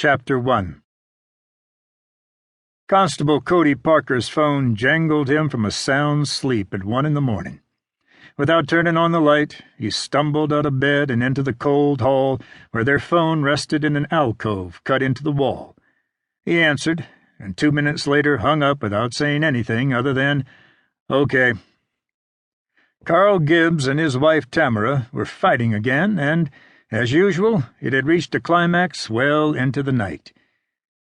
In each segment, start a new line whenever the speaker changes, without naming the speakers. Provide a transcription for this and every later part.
Chapter 1. Constable Cody Parker's phone jangled him from a sound sleep at 1 a.m. Without turning on the light, he stumbled out of bed and into the cold hall where their phone rested in an alcove cut into the wall. He answered, and 2 minutes later hung up without saying anything other than, "Okay." Carl Gibbs and his wife Tamara were fighting again, and, as usual, it had reached a climax well into the night.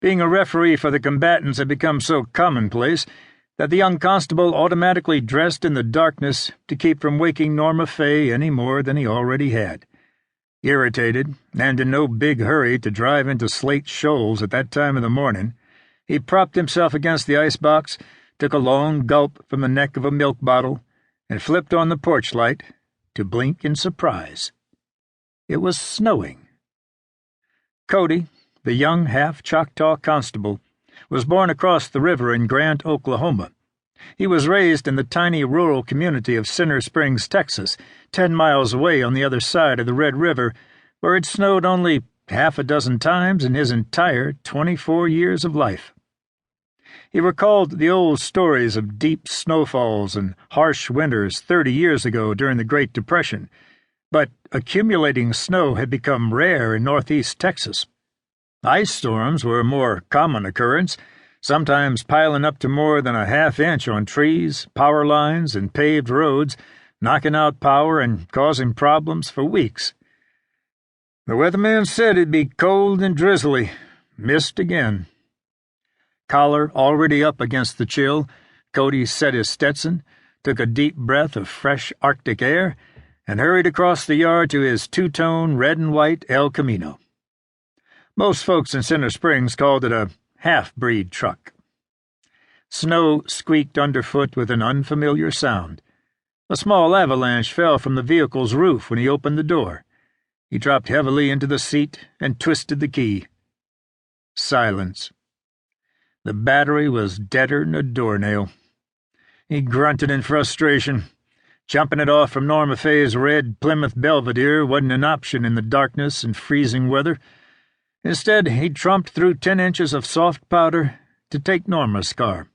Being a referee for the combatants had become so commonplace that the young constable automatically dressed in the darkness to keep from waking Norma Fay any more than he already had. Irritated, and in no big hurry to drive into Slate Shoals at that time of the morning, he propped himself against the icebox, took a long gulp from the neck of a milk bottle, and flipped on the porch light to blink in surprise. It was snowing. Cody, the young half-Choctaw constable, was born across the river in Grant, Oklahoma. He was raised in the tiny rural community of Center Springs, Texas, 10 miles away on the other side of the Red River, where it snowed only half a dozen times in his entire 24 years of life. He recalled the old stories of deep snowfalls and harsh winters 30 years ago during the Great Depression, but accumulating snow had become rare in northeast Texas. Ice storms were a more common occurrence, sometimes piling up to more than a half-inch on trees, power lines, and paved roads, knocking out power and causing problems for weeks. The weatherman said it'd be cold and drizzly. Missed again. Collar already up against the chill, Cody set his Stetson, took a deep breath of fresh Arctic air, and hurried across the yard to his two-tone red and white El Camino. Most folks in Center Springs called it a half-breed truck. Snow squeaked underfoot with an unfamiliar sound. A small avalanche fell from the vehicle's roof when he opened the door. He dropped heavily into the seat and twisted the key. Silence. The battery was deader'n a doornail. He grunted in frustration. Jumping it off from Norma Fay's red Plymouth Belvedere wasn't an option in the darkness and freezing weather. Instead, he trumped through 10 inches of soft powder to take Norma's car.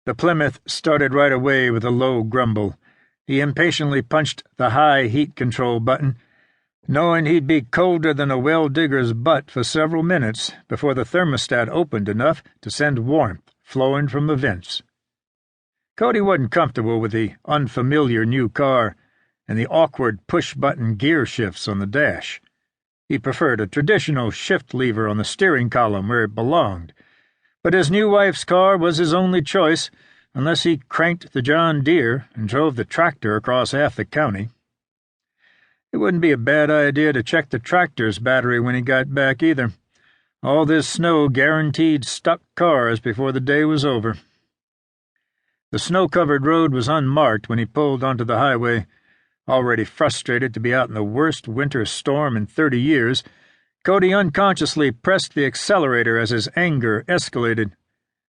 The Plymouth started right away with a low grumble. He impatiently punched the high heat control button, knowing he'd be colder than a well-digger's butt for several minutes before the thermostat opened enough to send warmth flowing from the vents. Cody wasn't comfortable with the unfamiliar new car and the awkward push-button gear shifts on the dash. He preferred a traditional shift lever on the steering column where it belonged, but his new wife's car was his only choice unless he cranked the John Deere and drove the tractor across half the county. It wouldn't be a bad idea to check the tractor's battery when he got back either. All this snow guaranteed stuck cars before the day was over. The snow-covered road was unmarked when he pulled onto the highway. Already frustrated to be out in the worst winter storm in 30 years, Cody unconsciously pressed the accelerator as his anger escalated.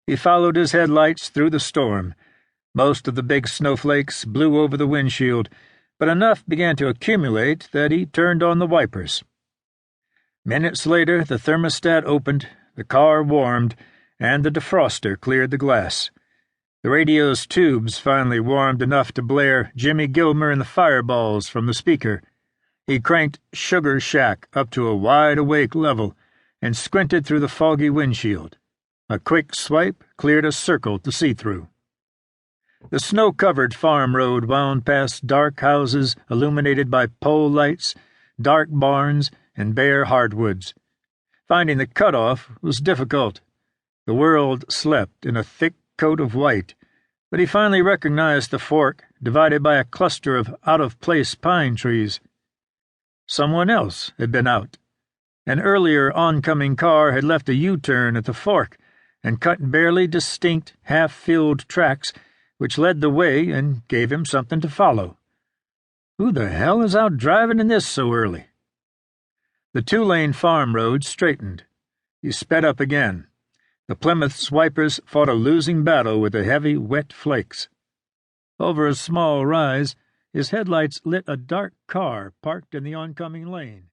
He followed his headlights through the storm. Most of the big snowflakes blew over the windshield, but enough began to accumulate that he turned on the wipers. Minutes later, the thermostat opened, the car warmed, and the defroster cleared the glass. The radio's tubes finally warmed enough to blare Jimmy Gilmer and the Fireballs from the speaker. He cranked Sugar Shack up to a wide-awake level and squinted through the foggy windshield. A quick swipe cleared a circle to see through. The snow-covered farm road wound past dark houses illuminated by pole lights, dark barns, and bare hardwoods. Finding the cutoff was difficult. The world slept in a thick coat of white, but he finally recognized the fork divided by a cluster of out-of-place pine trees. Someone else had been out. An earlier oncoming car had left a U-turn at the fork and cut barely distinct half-filled tracks which led the way and gave him something to follow. Who the hell is out driving in this so early? The 2-lane farm road straightened. He sped up again. The Plymouth's wipers fought a losing battle with the heavy, wet flakes. Over a small rise, his headlights lit a dark car parked in the oncoming lane.